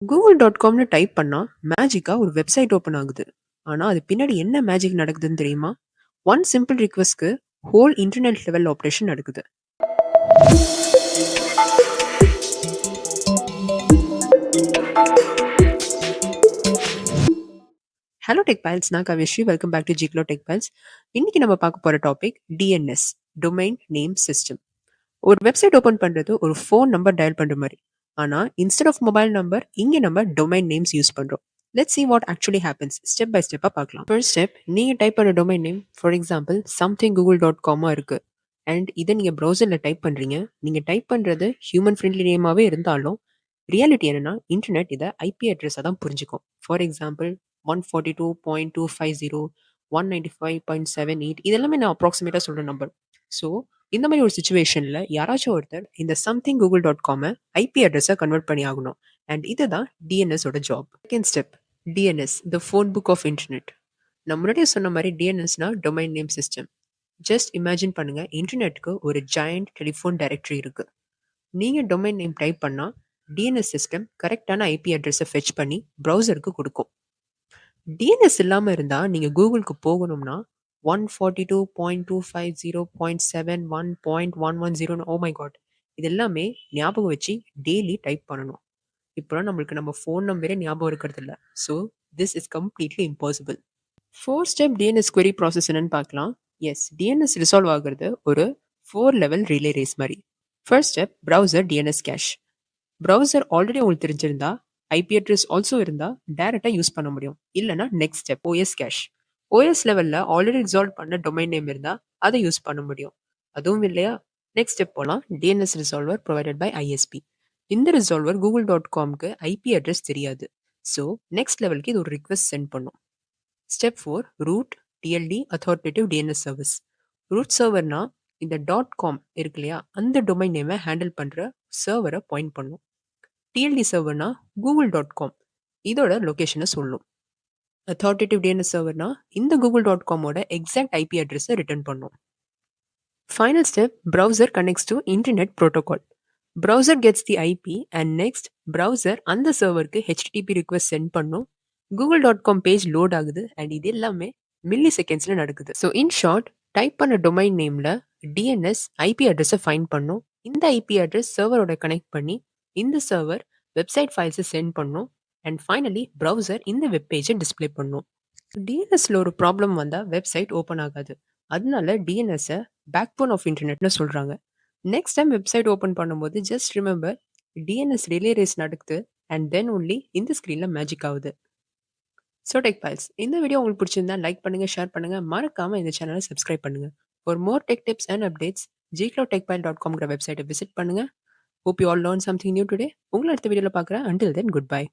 google.comனு type பண்ணா மேஜிக்கா ஒரு website open ஆகுது. ஆனா அது பின்னாடி என்ன மேஜிக் நடக்குதுன்னு தெரியுமா? ஒன் சிம்பிள் ரிக்வெஸ்ட்க்கு ஹோல் இன்டர்நெட் லெவல் ஆபரேஷன் நடக்குது. ஹலோ டெக் பைல்ஸ், நான் கவியஸ்ரீ. வெல்கம் பேக் டு ஜிக்லோ டெக் பைல்ஸ். இன்னைக்கு நம்ம பார்க்க போற topic DNS, domain name system. ஒரு வெப்சைட் ஓபன் பண்றது ஒரு ஃபோன் நம்பர் டயல் பண்ற மாதிரி. ஆனா இன்ஸ்டெட் ஆஃப் மொபைல் நம்பர் இங்க நம்ம டொமைன் நேம்ஸ் யூஸ் பண்றோம். Let's see what actually happens. Step by ஸ்டெப்பா பார்க்கலாம். ஃபர்ஸ்ட் ஸ்டெப், நீங்க டைப் பண்ண domain name for example something google.com இருக்கு. அண்ட் இதை நீங்க ப்ரௌசர்ல டைப் பண்றீங்க. நீங்க டைப் பண்றது ஹியூமன் ஃப்ரெண்ட்லி நேமாவே இருந்தாலும் ரியாலிட்டி என்னன்னா இன்டர்நெட் இதை ஐபி அட்ரஸாக தான் புரிஞ்சுக்கும். ஃபார் எக்ஸாம்பிள் 142.250 195.78 இதெல்லாமே நான் அப்ராக்சிமேட்டாக சொல்ற நம்பர். ஸோ இந்த மாதிரி ஒரு சுச்சுவேஷன்ல யாராச்சும் ஒருத்தர் இந்த சம்திங் google.com ஐபி அட்ரஸை கன்வெர்ட் பண்ணி ஆகணும். அண்ட் இதுதான் டிஎன்எஸ் ஓட job. Second step, DNS the phone book of internet. நான் முன்னாடியே சொன்ன மாதிரி டிஎன்எஸ்னா domain name system. Just imagine பண்ணுங்க, இன்டர்நெட்டுக்கு ஒரு ஜாயிண்ட் டெலிஃபோன் டைரக்டரி இருக்கு. நீங்க டொமைன் நேம் டைப் பண்ணா டிஎன்எஸ் சிஸ்டம் கரெக்டான ஐபி அட்ரஸை ஃபெச் பண்ணி ப்ரௌசருக்கு கொடுக்கும். டிஎன்எஸ் இல்லாம இருந்தா நீங்க கூகுளுக்கு போகணும்னா 142.250.71.110 ஓ மை காட், இது எல்லாமே ஞாபகம் வச்சு டெய்லி டைப் பண்ணணும். இப்போலாம் நம்மளுக்கு நம்ம ஃபோன் நம்பரே ஞாபகம் இருக்கிறது இல்லை. So this is completely impossible. Four step DNS query process என்னன்னு பார்க்கலாம். எஸ், டிஎன்எஸ் ரிசால்வ் ஆகுறது ஒரு 4 லெவல் ரிலே ரேஸ் மாதிரி. First step, browser DNS cash. Browser already உங்களுக்கு தெரிஞ்சிருந்தா ஐபி அட்ரஸ் ஆல்சோ இருந்தா டைரக்டா யூஸ் பண்ண முடியும். இல்லைனா next step OS cache. OS லெவல்ல ஆல்ரெடி ரிசால்வ் பண்ண டொமைன் நேம் இருந்தா அதை யூஸ் பண்ண முடியும். அதுவும் இல்லையா, நெக்ஸ்ட் ஸ்டெப் போகலாம், DNS resolver provided by ISP. இந்த ரிசால்வர் google.comக்கு ஐபி அட்ரஸ் தெரியாது. ஸோ நெக்ஸ்ட் லெவலுக்கு இது ஒரு ரிக்வெஸ்ட் சென்ட் பண்ணும். Step 4, root TLD authoritative DNS service. Root சர்வர்னா இந்த .com இருக்கு இல்லையா, அந்த டொமைன் நேமை ஹேண்டில் பண்ற சர்வரை பாயிண்ட் பண்ணும். டிஎல்டி சர்வர்னா google.com இதோட லொகேஷனை சொல்லும். அத்தாரிட்டேட்டிவ் டிஎன்எஸ் சர்வர்னா இந்த google.comோட எக்ஸாக்ட் ஐபி அட்ரஸை ரிட்டர்ன் பண்ணும். Final step, browser connects to internet protocol. Browser gets the IP and next browser அந்த சர்வருக்கு ஹெச்டிடிபி ரிக்வெஸ்ட் சென்ட் பண்ணும். google.com பேஜ் லோட் ஆகுது அண்ட் இது எல்லாமே மில்லி செகண்ட்ஸ்ல நடக்குது. ஸோ இன் ஷார்ட், டைப் பண்ண டொமைன் நேம்ல டிஎன்எஸ் ஐபி அட்ரஸை ஃபைண்ட் பண்ணும். இந்த ஐபி அட்ரஸ் சர்வரோட கனெக்ட் பண்ணி இந்த சர்வர் வெப்சைட் ஃபைல்ஸை சென்ட் பண்ணும். அண்ட் ஃபைனலி ப்ரௌசர் இந்த வெப் பேஜை டிஸ்பிளே பண்ணும். டிஎன்எஸ்ல ஒரு ப்ராப்ளம் வந்தால் வெப்சைட் ஓப்பன் ஆகாது. அதனால டிஎன்எஸ்ஸை பேக் போன் ஆஃப் இன்டர்நெட்னு சொல்கிறாங்க. நெக்ஸ்ட் டைம் வெப்சைட் ஓப்பன் பண்ணும்போது just remember, DNS relay race நடக்குது அண்ட் தென் ஒன்லி இந்த ஸ்க்ரீனில் மேஜிக் ஆகுது. ஸோ டெக் பைல்ஸ், இந்த வீடியோ உங்களுக்கு பிடிச்சிருந்தா லைக் பண்ணுங்க, ஷேர் பண்ணுங்க, மறக்காம இந்த சேனலை சப்ஸ்கிரைப் பண்ணுங்க. For more tech tips and updates jiclotechpile.com வெப்சைட்டை விசிட் பண்ணுங்க. Hope you all learned something new today. உங்களை அடுத்த வீடியோவில் பார்க்குறேன். Until then, goodbye.